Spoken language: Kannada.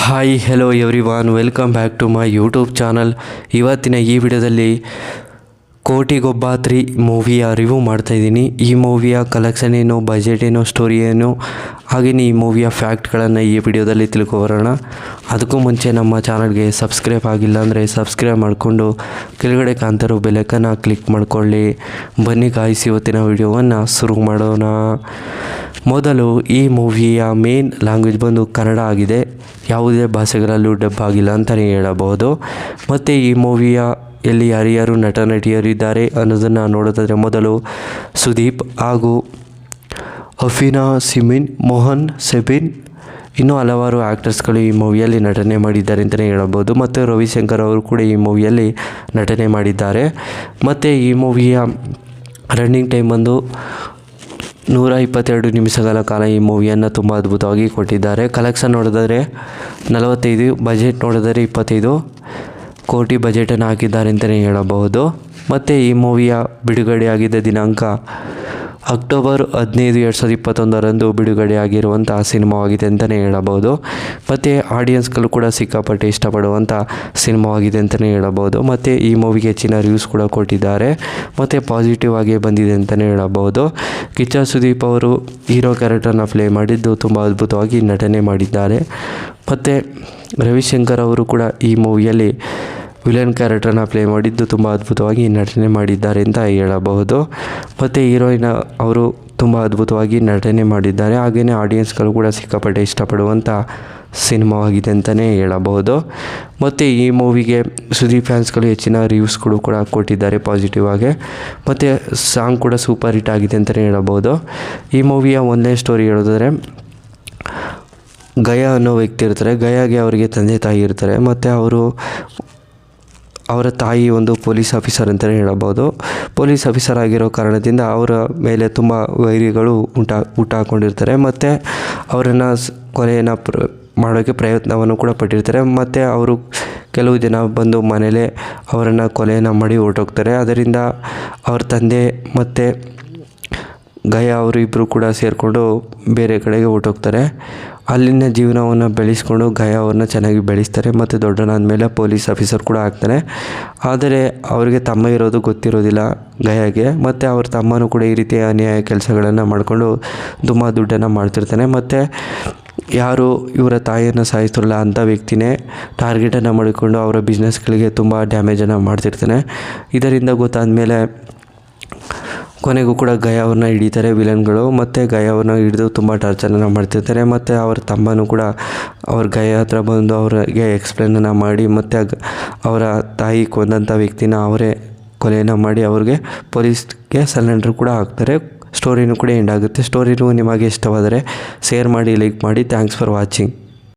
Hi hello everyone, welcome back to my YouTube channel. ಇವತ್ತಿನ ಈ ವಿಡಿಯೋದಲ್ಲಿ ಕೋಟಿಗೊಬ್ಬ 3 ಮೂವಿಯ ರಿವ್ಯೂ ಮಾಡ್ತಾಯಿದ್ದೀನಿ. ಈ ಮೂವಿಯ ಕಲೆಕ್ಷನ್ ಏನು, ಬಜೆಟ್ ಏನು, ಸ್ಟೋರಿ ಏನು, ಹಾಗೆಯೇ ಈ ಮೂವಿಯ ಫ್ಯಾಕ್ಟ್ಗಳನ್ನು ಈ ವಿಡಿಯೋದಲ್ಲಿ ತಿಳ್ಕೊಬರೋಣ. ಅದಕ್ಕೂ ಮುಂಚೆ ನಮ್ಮ ಚಾನಲ್ಗೆ ಸಬ್ಸ್ಕ್ರೈಬ್ ಆಗಿಲ್ಲ ಅಂದರೆ ಸಬ್ಸ್ಕ್ರೈಬ್ ಮಾಡಿಕೊಂಡು ಕೆಳಗಡೆ ಕಾಣ್ತಿರೋ ಬೆಲೈಕನ್ನ ಕ್ಲಿಕ್ ಮಾಡಿಕೊಳ್ಳಿ. ಬನ್ನಿ ಗಾಯ್ಸ್, ಇವತ್ತಿನ ವಿಡಿಯೋವನ್ನು ಶುರು ಮಾಡೋಣ. ಮೊದಲು ಈ ಮೂವಿಯ ಮೇನ್ ಲ್ಯಾಂಗ್ವೇಜ್ ಬಂದು ಕನ್ನಡ ಆಗಿದೆ. ಯಾವುದೇ ಭಾಷೆಗಳಲ್ಲೂ ಡಬ್ ಆಗಿಲ್ಲ ಅಂತಲೇ ಹೇಳಬಹುದು. ಮತ್ತು ಈ ಮೂವಿಯ ಎಲ್ಲಿ ಯಾರ್ಯಾರು ನಟ ನಟಿಯರು ಇದ್ದಾರೆ ಅನ್ನೋದನ್ನು ನೋಡೋದಾದರೆ, ಮೊದಲು ಸುದೀಪ್ ಹಾಗೂ ಅಫೀನಾ ಸಿಮಿನ್, ಮೋಹನ್ ಸೆಬಿನ್, ಇನ್ನೂ ಹಲವಾರು ಆ್ಯಕ್ಟರ್ಸ್ಗಳು ಈ ಮೂವಿಯಲ್ಲಿ ನಟನೆ ಮಾಡಿದ್ದಾರೆ ಅಂತಲೇ ಹೇಳಬಹುದು. ಮತ್ತು ರವಿಶಂಕರ್ ಅವರು ಕೂಡ ಈ ಮೂವಿಯಲ್ಲಿ ನಟನೆ ಮಾಡಿದ್ದಾರೆ. ಮತ್ತು ಈ ಮೂವಿಯ ರನ್ನಿಂಗ್ ಟೈಮ್ ಬಂದು 122 ನಿಮಿಷಗಳ ಕಾಲ ಈ ಮೂವಿಯನ್ನು ತುಂಬ ಅದ್ಭುತವಾಗಿ ಕೊಟ್ಟಿದ್ದಾರೆ. ಕಲೆಕ್ಷನ್ ನೋಡಿದರೆ 45, ಬಜೆಟ್ ನೋಡಿದರೆ 25 ಕೋಟಿ ಬಜೆಟನ್ನು ಹಾಕಿದ್ದಾರೆ ಅಂತಲೇ ಹೇಳಬಹುದು. ಮತ್ತು ಈ ಮೂವಿಯ ಬಿಡುಗಡೆಯಾಗಿದ್ದ ದಿನಾಂಕ ಅಕ್ಟೋಬರ್ 15, 2021 ಬಿಡುಗಡೆಯಾಗಿರುವಂಥ ಸಿನಿಮಾವಾಗಿದೆ ಅಂತಲೇ ಹೇಳಬಹುದು. ಮತ್ತು ಆಡಿಯನ್ಸ್ಗಳು ಕೂಡ ಸಿಕ್ಕಾಪಟ್ಟೆ ಇಷ್ಟಪಡುವಂಥ ಸಿನಿಮಾವಾಗಿದೆ ಅಂತಲೇ ಹೇಳಬಹುದು. ಮತ್ತು ಈ ಮೂವಿಗೆ ಹೆಚ್ಚಿನ ರಿವ್ಯೂಸ್ ಕೂಡ ಕೊಟ್ಟಿದ್ದಾರೆ ಮತ್ತು ಪಾಸಿಟಿವ್ ಆಗಿ ಬಂದಿದೆ ಅಂತಲೇ ಹೇಳಬಹುದು. ಕಿಚ್ಚ ಸುದೀಪ್ ಅವರು ಹೀರೋ ಕ್ಯಾರೆಕ್ಟರ್ನ ಪ್ಲೇ ಮಾಡಿದ್ದು ತುಂಬ ಅದ್ಭುತವಾಗಿ ನಟನೆ ಮಾಡಿದ್ದಾರೆ. ಮತ್ತು ರವಿಶಂಕರ್ ಅವರು ಕೂಡ ಈ ಮೂವಿಯಲ್ಲಿ ವಿಲನ್ ಕ್ಯಾರೆಕ್ಟರ್ನ ಪ್ಲೇ ಮಾಡಿದ್ದು ತುಂಬ ಅದ್ಭುತವಾಗಿ ನಟನೆ ಮಾಡಿದ್ದಾರೆ ಅಂತ ಹೇಳಬಹುದು. ಮತ್ತು ಹೀರೋಯಿನ್ ಅವರು ತುಂಬ ಅದ್ಭುತವಾಗಿ ನಟನೆ ಮಾಡಿದ್ದಾರೆ. ಹಾಗೆಯೇ ಆಡಿಯನ್ಸ್ಗಳು ಕೂಡ ಸಿಕ್ಕಾಪಟ್ಟೆ ಇಷ್ಟಪಡುವಂಥ ಸಿನಿಮಾವಾಗಿದೆ ಅಂತಲೇ ಹೇಳಬಹುದು. ಮತ್ತು ಈ ಮೂವಿಗೆ ಸುದೀಪ್ ಫ್ಯಾನ್ಸ್ಗಳು ಹೆಚ್ಚಿನ ರಿವ್ಯೂಸ್ಗಳು ಕೂಡ ಕೊಟ್ಟಿದ್ದಾರೆ ಪಾಸಿಟಿವ್ ಆಗಿ. ಮತ್ತು ಸಾಂಗ್ ಕೂಡ ಸೂಪರ್ ಹಿಟ್ ಆಗಿದೆ ಅಂತಲೇ ಹೇಳಬಹುದು. ಈ ಮೂವಿಯ ಒಂದನೇ ಸ್ಟೋರಿ ಹೇಳೋದಾದರೆ, ಗಯಾ ಅನ್ನೋ ವ್ಯಕ್ತಿ ಇರ್ತಾರೆ. ಗಯಾಗೆ ಅವರಿಗೆ ತಂದೆ ತಾಯಿ ಇರ್ತಾರೆ. ಮತ್ತು ಅವರ ತಾಯಿ ಒಂದು ಪೊಲೀಸ್ ಆಫೀಸರ್ ಅಂತಲೇ ಹೇಳಬಹುದು. ಪೊಲೀಸ್ ಆಫೀಸರ್ ಆಗಿರೋ ಕಾರಣದಿಂದ ಅವರ ಮೇಲೆ ತುಂಬ ವೈರಿಗಳು ಹುಟ್ಟಾಕೊಂಡಿರ್ತಾರೆ. ಮತ್ತು ಅವರನ್ನು ಕೊಲೆಯನ್ನು ಮಾಡೋಕ್ಕೆ ಪ್ರಯತ್ನವನ್ನು ಕೂಡ ಪಟ್ಟಿರ್ತಾರೆ. ಮತ್ತು ಅವರು ಕೆಲವು ಜನ ಬಂದು ಮನೇಲೇ ಅವರನ್ನು ಕೊಲೆಯನ್ನು ಮಾಡಿ ಹೊರಟೋಗ್ತಾರೆ. ಅದರಿಂದ ಅವ್ರ ತಂದೆ ಮತ್ತು ಗಯಾ ಅವರು ಇಬ್ಬರು ಕೂಡ ಸೇರಿಕೊಂಡು ಬೇರೆ ಕಡೆಗೆ ಹೊರಟೋಗ್ತಾರೆ. ಅಲ್ಲಿನ ಜೀವನವನ್ನು ಬೆಳೆಸ್ಕೊಂಡು ಗಯಾ ಅವ್ರನ್ನ ಚೆನ್ನಾಗಿ ಬೆಳೆಸ್ತಾರೆ. ಮತ್ತು ದೊಡ್ಡನಾದ ಮೇಲೆ ಪೊಲೀಸ್ ಆಫೀಸರ್ ಕೂಡ ಆಗ್ತಾನೆ. ಆದರೆ ಅವರಿಗೆ ತಮ್ಮ ಇರೋದು ಗೊತ್ತಿರೋದಿಲ್ಲ ಗಯಾಗೆ. ಮತ್ತು ಅವ್ರ ತಮ್ಮನೂ ಕೂಡ ಈ ರೀತಿಯ ಅನ್ಯಾಯ ಕೆಲಸಗಳನ್ನು ಮಾಡಿಕೊಂಡು ತುಂಬ ದುಡ್ಡನ್ನು ಮಾಡ್ತಿರ್ತಾನೆ. ಮತ್ತು ಯಾರು ಇವರ ತಾಯಿಯನ್ನು ಸಾಯಿಸ್ತಿರಲ್ಲ ಅಂಥ ವ್ಯಕ್ತಿನೇ ಟಾರ್ಗೆಟನ್ನು ಮಾಡಿಕೊಂಡು ಅವರ ಬಿಸ್ನೆಸ್ಗಳಿಗೆ ತುಂಬ ಡ್ಯಾಮೇಜನ್ನು ಮಾಡ್ತಿರ್ತಾನೆ. ಇದರಿಂದ ಗೊತ್ತಾದ ಮೇಲೆ ಕೊನೆಗೂ ಕೂಡ ಗಯಾ ಅವ್ರನ್ನ ಹಿಡಿತಾರೆ ವಿಲನ್ಗಳು. ಮತ್ತು ಗಯಾ ಅವ್ರನ್ನ ಹಿಡಿದು ತುಂಬ ಟಾರ್ಚರನ್ನು ಮಾಡ್ತಿರ್ತಾರೆ. ಮತ್ತು ಅವ್ರ ತಮ್ಮನೂ ಕೂಡ ಅವ್ರ ಗಯಾ ಹತ್ರ ಬಂದು ಅವ್ರಿಗೆ ಎಕ್ಸ್ಪ್ಲೇನನ್ನು ಮಾಡಿ, ಮತ್ತು ಅವರ ತಾಯಿ ಕೊಂದಂಥ ವ್ಯಕ್ತಿನ ಅವರೇ ಕೊಲೆಯನ್ನು ಮಾಡಿ ಅವ್ರಿಗೆ ಪೊಲೀಸ್ಗೆ ಸರೆಂಡರ್ ಕೂಡ ಆಗ್ತಾರೆ. ಸ್ಟೋರಿನೂ ಕೂಡ ಎಂಡ್ ಆಗುತ್ತೆ. ಸ್ಟೋರಿನೂ ನಿಮಗೆ ಇಷ್ಟವಾದರೆ ಶೇರ್ ಮಾಡಿ, ಲೈಕ್ ಮಾಡಿ. Thanks for watching.